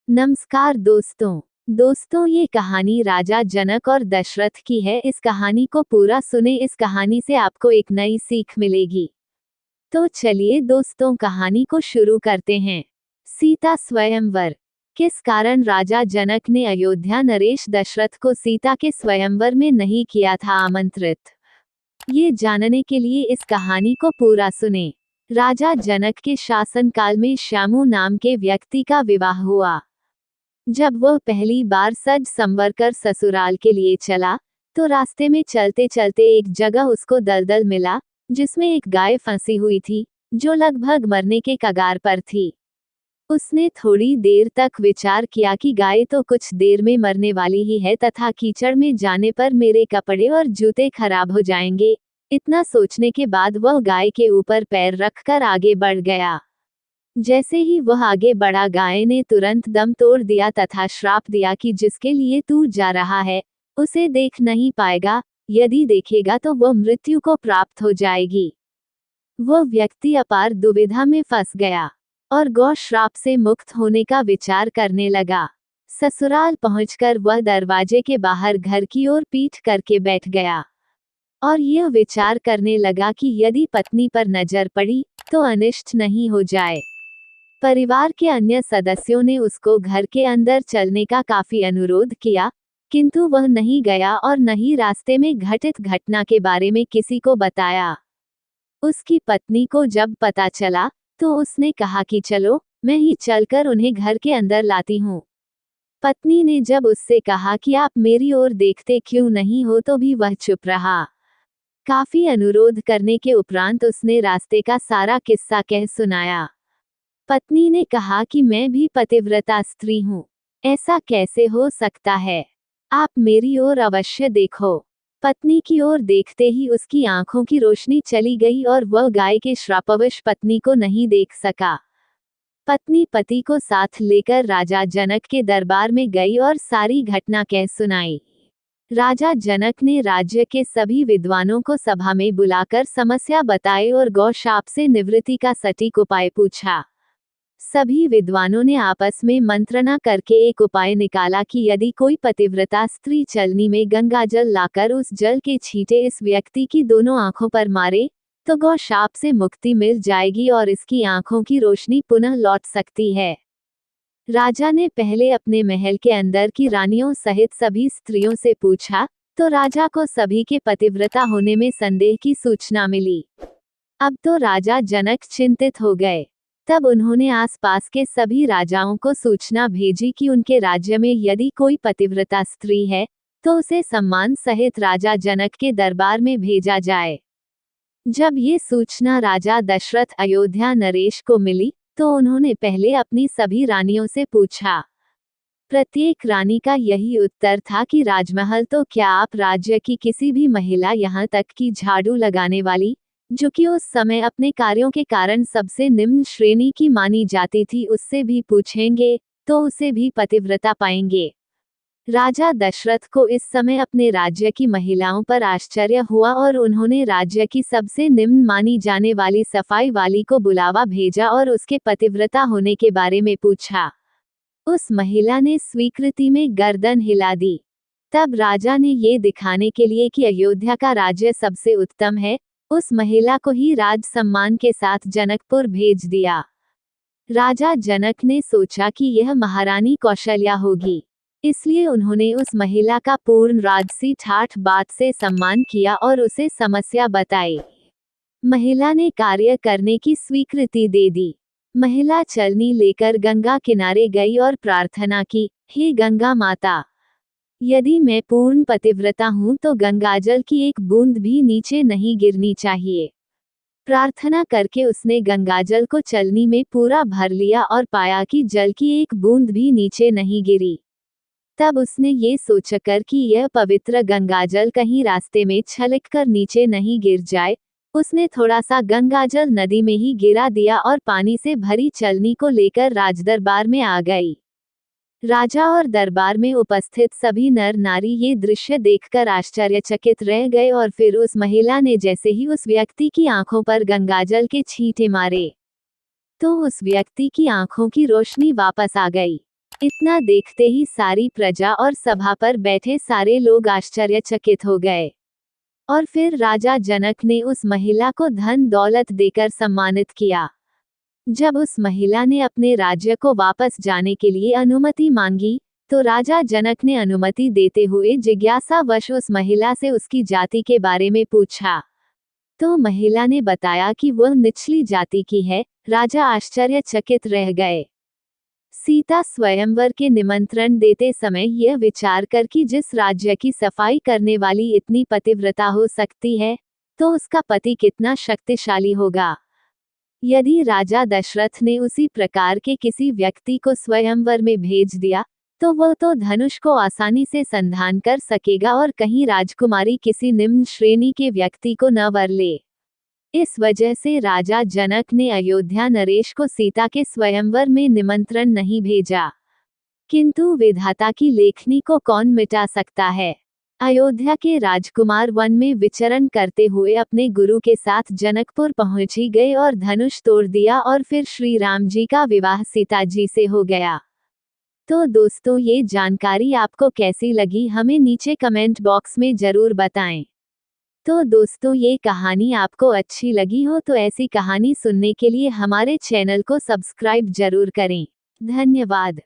नमस्कार दोस्तों, ये कहानी राजा जनक और दशरथ की है। इस कहानी को पूरा सुने। इस कहानी से आपको एक नई सीख मिलेगी। तो चलिए दोस्तों, कहानी को शुरू करते हैं। सीता स्वयंवर। किस कारण राजा जनक ने अयोध्या नरेश दशरथ को सीता के स्वयंवर में नहीं किया था आमंत्रित? ये जानने के लिए इस कहानी को पूरा सुने। राजा जनक के शासनकाल में श्यामू नाम के व्यक्ति का विवाह हुआ। जब वह पहली बार सज संवर कर ससुराल के लिए चला, तो रास्ते में चलते चलते एक जगह उसको दलदल मिला, जिसमें एक गाय फंसी हुई थी, जो लगभग मरने के कगार पर थी। उसने थोड़ी देर तक विचार किया कि गाय तो कुछ देर में मरने वाली ही है, तथा कीचड़ में जाने पर मेरे कपड़े और जूते खराब हो जाएंगे। इतना सोचने के बाद वह गाय के ऊपर पैर रखकर आगे बढ़ गया। जैसे ही वह आगे बढ़ा, गाय ने तुरंत दम तोड़ दिया तथा श्राप दिया कि जिसके लिए तू जा रहा है, उसे देख नहीं पाएगा। यदि देखेगा तो वह मृत्यु को प्राप्त हो जाएगी। वह व्यक्ति अपार दुविधा में फंस गया और गौ श्राप से मुक्त होने का विचार करने लगा। ससुराल पहुंचकर वह दरवाजे के बाहर घर की ओर पीठ करके बैठ गया और यह विचार करने लगा कि यदि पत्नी पर नजर पड़ी तो अनिष्ट नहीं हो जाए। परिवार के अन्य सदस्यों ने उसको घर के अंदर चलने का काफी अनुरोध किया, किंतु वह नहीं गया और न ही रास्ते में घटित घटना के बारे में किसी को बताया। उसकी पत्नी को जब पता चला, तो उसने कहा कि चलो, मैं ही चलकर उन्हें घर के अंदर लाती हूँ। पत्नी ने जब उससे कहा कि आप मेरी ओर देखते क्यों नहीं हो, तो भी वह चुप रहा। काफी अनुरोध करने के उपरांत उसने रास्ते का सारा किस्सा कह सुनाया। पत्नी ने कहा कि मैं भी पतिव्रता स्त्री हूँ, ऐसा कैसे हो सकता है? आप मेरी ओर अवश्य देखो। पत्नी की ओर देखते ही उसकी आंखों की रोशनी चली गई और वह गाय के श्रापवश पत्नी को नहीं देख सका। पत्नी पति को साथ लेकर राजा जनक के दरबार में गई और सारी घटना कह सुनाई। राजा जनक ने राज्य के सभी विद्वानों को सभा में बुलाकर समस्या बताई और गौ शाप से निवृत्ति का सटीक उपाय पूछा। सभी विद्वानों ने आपस में मंत्रणा करके एक उपाय निकाला कि यदि कोई पतिव्रता स्त्री चलनी में गंगा जल लाकर उस जल के छींटे इस व्यक्ति की दोनों आंखों पर मारे, तो गौ शाप से मुक्ति मिल जाएगी और इसकी आंखों की रोशनी पुनः लौट सकती है। राजा ने पहले अपने महल के अंदर की रानियों सहित सभी स्त्रियों से पूछा, तो राजा को सभी के पतिव्रता होने में संदेह की सूचना मिली। अब तो राजा जनक चिंतित हो गए। तब उन्होंने आसपास के सभी राजाओं को सूचना भेजी कि उनके राज्य में यदि कोई पतिव्रता स्त्री है, तो उसे सम्मान सहित राजा जनक के दरबार में भेजा जाए। जब ये सूचना राजा दशरथ अयोध्या नरेश को मिली, तो उन्होंने पहले अपनी सभी रानियों से पूछा। प्रत्येक रानी का यही उत्तर था कि राजमहल तो क्या, आप राज्य की किसी भी महिला, यहाँ तक कि झाड़ू लगाने वाली, जो कि उस समय अपने कार्यों के कारण सबसे निम्न श्रेणी की मानी जाती थी, उससे भी पूछेंगे तो उसे भी पतिव्रता पाएंगे। राजा दशरथ को इस समय अपने राज्य की महिलाओं पर आश्चर्य हुआ और उन्होंने राज्य की सबसे निम्न मानी जाने वाली सफाई वाली को बुलावा भेजा और उसके पतिव्रता होने के बारे में पूछा। उस महिला ने स्वीकृति में गर्दन हिला दी। तब राजा ने ये दिखाने के लिए कि अयोध्या का राज्य सबसे उत्तम है, उस महिला को ही राज सम्मान के साथ जनकपुर भेज दिया। राजा जनक ने सोचा कि यह महारानी कौशल्या होगी, इसलिए उन्होंने उस महिला का पूर्ण राजसी ठाठ बात से सम्मान किया और उसे समस्या बताई। महिला ने कार्य करने की स्वीकृति दे दी। महिला चलनी लेकर गंगा किनारे गई और प्रार्थना की, हे गंगा माता, यदि मैं पूर्ण पतिव्रता हूँ तो गंगाजल की एक बूंद भी नीचे नहीं गिरनी चाहिए। प्रार्थना करके उसने गंगाजल को चलनी में पूरा भर लिया और पाया कि जल की एक बूंद भी नीचे नहीं गिरी। तब उसने ये सोचकर कि यह पवित्र गंगाजल कहीं रास्ते में छलककर नीचे नहीं गिर जाए, उसने थोड़ा सा गंगाजल नदी में ही गिरा दिया और पानी से भरी चलनी को लेकर राजदरबार में आ गई। राजा और दरबार में उपस्थित सभी नर नारी ये दृश्य देखकर आश्चर्यचकित रह गए और फिर उस महिला ने जैसे ही उस व्यक्ति की आंखों पर गंगाजल के छींटे मारे, तो उस व्यक्ति की आंखों की रोशनी वापस आ गई। इतना देखते ही सारी प्रजा और सभा पर बैठे सारे लोग आश्चर्यचकित हो गए। और फिर राजा जनक ने उस महिला को धन दौलत देकर सम्मानित किया। जब उस महिला ने अपने राज्य को वापस जाने के लिए अनुमति मांगी, तो राजा जनक ने अनुमति देते हुए जिज्ञासावश उस महिला से उसकी जाति के बारे में पूछा। तो महिला ने बताया कि वह निचली जाति की है। राजा आश्चर्यचकित रह गए। सीता स्वयंवर के निमंत्रण देते समय यह विचार कर कि जिस राज्य की सफाई करने वाली इतनी पतिव्रता हो सकती है, तो उसका पति कितना शक्तिशाली होगा। यदि राजा दशरथ ने उसी प्रकार के किसी व्यक्ति को स्वयंवर में भेज दिया, तो वह तो धनुष को आसानी से संधान कर सकेगा और कहीं राजकुमारी किसी निम्न श्रेणी के व्यक्ति को न वर ले। इस वजह से राजा जनक ने अयोध्या नरेश को सीता के स्वयंवर में निमंत्रण नहीं भेजा। किंतु विधाता की लेखनी को कौन मिटा सकता है। अयोध्या के राजकुमार वन में विचरण करते हुए अपने गुरु के साथ जनकपुर पहुंच ही गए और धनुष तोड़ दिया और फिर श्री राम जी का विवाह सीता जी से हो गया। तो दोस्तों, ये जानकारी आपको कैसी लगी हमें नीचे कमेंट बॉक्स में जरूर बताएं। तो दोस्तों, ये कहानी आपको अच्छी लगी हो तो ऐसी कहानी सुनने के लिए हमारे चैनल को सब्सक्राइब जरूर करें। धन्यवाद।